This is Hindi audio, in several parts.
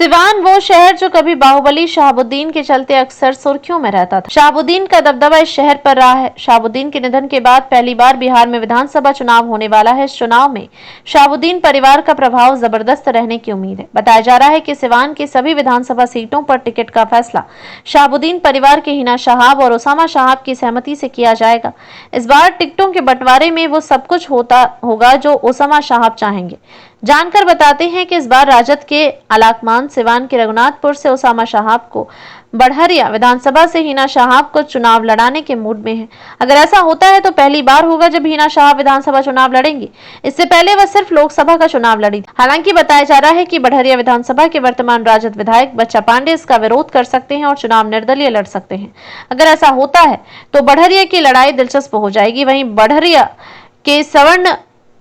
सिवान वो शहर जो कभी बाहुबली शहाबुद्दीन के चलते अक्सर सुर्खियों में रहता था। शहाबुद्दीन का दबदबा इस शहर पर रहा है। शहाबुद्दीन के निधन के बाद पहली बार बिहार में विधानसभा चुनाव होने वाला है। इस चुनाव में शहाबुद्दीन परिवार का प्रभाव जबरदस्त रहने की उम्मीद है। बताया जा रहा है कि सिवान की सभी विधानसभा सीटों पर टिकट का फैसला शहाबुद्दीन परिवार के हिना शहाब और उसामा शहाब की सहमति से किया जाएगा। इस बार टिकटों के बंटवारे में वो सब कुछ होगा जो उसामा शहाब चाहेंगे। जानकर बताते हैं कि इस बार राजद के अलाकमान सिवान के रघुनाथपुर से उसामा शहाब को, बढ़हरिया विधानसभा से हिना शहाब को चुनाव लड़ाने के मूड में है। अगर ऐसा होता है तो पहली बार होगा जब हिना शहाब विधानसभा चुनाव लड़ेंगी। इससे पहले वह सिर्फ लोकसभा का चुनाव लड़ी। हालांकि बताया जा रहा है कि बढ़हरिया विधानसभा के वर्तमान राजद विधायक बच्चा पांडे इसका विरोध कर सकते हैं और चुनाव निर्दलीय लड़ सकते हैं। अगर ऐसा होता है तो बढ़हरिया की लड़ाई दिलचस्प हो जाएगी। वहीं बढ़हरिया के सवर्ण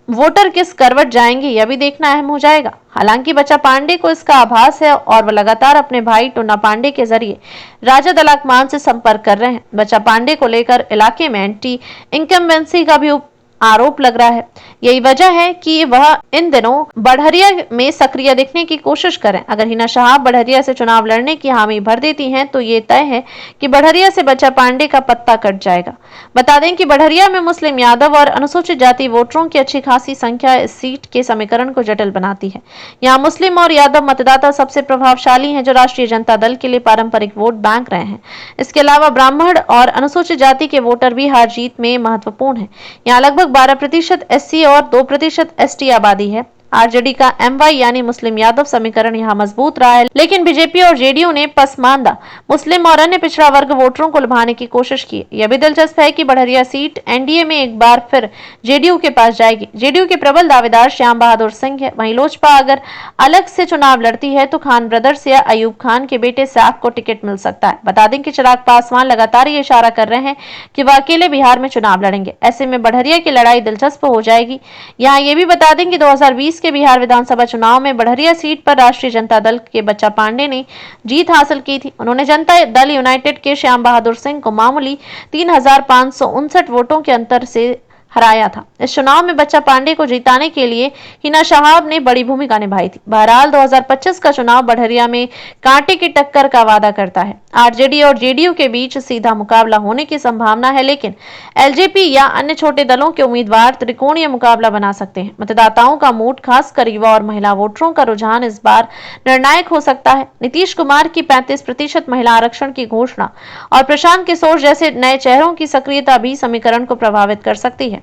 वोटर किस करवट जाएंगे यह भी देखना अहम हो जाएगा। हालांकि बच्चा पांडे को इसका आभास है और वह लगातार अपने भाई टोना पांडे के जरिए राजद अलाकमान से संपर्क कर रहे हैं। बच्चा पांडे को लेकर इलाके में एंटी इनकम्बेंसी का भी आरोप लग रहा है। यही वजह है कि वह इन दिनों बढ़हरिया में सक्रिय दिखने की कोशिश करें। अगर हिना शहाब बढ़हरिया से चुनाव लड़ने की हामी भर देती हैं तो ये तय है कि बढ़हरिया से बच्चा पांडे का पत्ता कट जाएगा। बता दें कि बढ़हरिया में मुस्लिम, यादव और अनुसूचित जाति वोटरों की अच्छी खासी संख्या इस सीट के समीकरण को जटिल बनाती है। यहाँ मुस्लिम और यादव मतदाता सबसे प्रभावशाली हैं जो राष्ट्रीय जनता दल के लिए पारंपरिक वोट बैंक रहे हैं। इसके अलावा ब्राह्मण और अनुसूचित जाति के वोटर भी हार जीत में महत्वपूर्ण है। यहाँ लगभग 12% SC और 2% ST आबादी है। आरजेडी का MY यानी मुस्लिम यादव समीकरण यहाँ मजबूत रहा है, लेकिन बीजेपी और जेडीयू ने पसमानदा मुस्लिम और अन्य पिछड़ा वर्ग वोटरों को लुभाने की कोशिश की। यह भी दिलचस्प है कि बढ़हरिया सीट NDA में एक बार फिर जेडीयू के पास जाएगी। जेडीयू के प्रबल दावेदार श्याम बहादुर सिंह है। वहीं लोजपा अगर अलग से चुनाव लड़ती है तो खान ब्रदर्स या अयूब खान के बेटे सैफ को टिकट मिल सकता है। बता दें कि चिराग पासवान लगातार ये इशारा कर रहे हैं कि वह अकेले बिहार में चुनाव लड़ेंगे। ऐसे में बढ़हरिया की लड़ाई दिलचस्प हो जाएगी। यहाँ ये भी बता दें कि 2020 के बिहार विधानसभा चुनाव में बढ़हरिया सीट पर राष्ट्रीय जनता दल के बच्चा पांडे ने जीत हासिल की थी। उन्होंने जनता दल यूनाइटेड के श्याम बहादुर सिंह को मामूली 3559 वोटों के अंतर से हराया था। इस चुनाव में बच्चा पांडे को जिताने के लिए हिना शहाब ने बड़ी भूमिका निभाई थी। बहरहाल 2025 का चुनाव बढ़हरिया में कांटे की टक्कर का वादा करता है। आरजेडी और जेडीयू के बीच सीधा मुकाबला होने की संभावना है, लेकिन एलजेपी या अन्य छोटे दलों के उम्मीदवार त्रिकोणीय मुकाबला बना सकते हैं। मतदाताओं का मूड, खासकर युवा और महिला वोटरों का रुझान इस बार निर्णायक हो सकता है। नीतीश कुमार की 35% महिला आरक्षण की घोषणा और प्रशांत किशोर जैसे नए चेहरों की सक्रियता भी समीकरण को प्रभावित कर सकती है।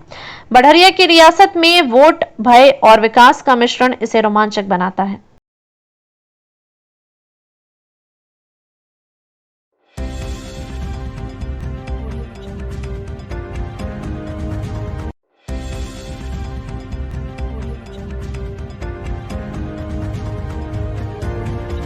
बढ़हरिया की रियासत में वोट, भय और विकास का मिश्रण इसे रोमांचक बनाता है।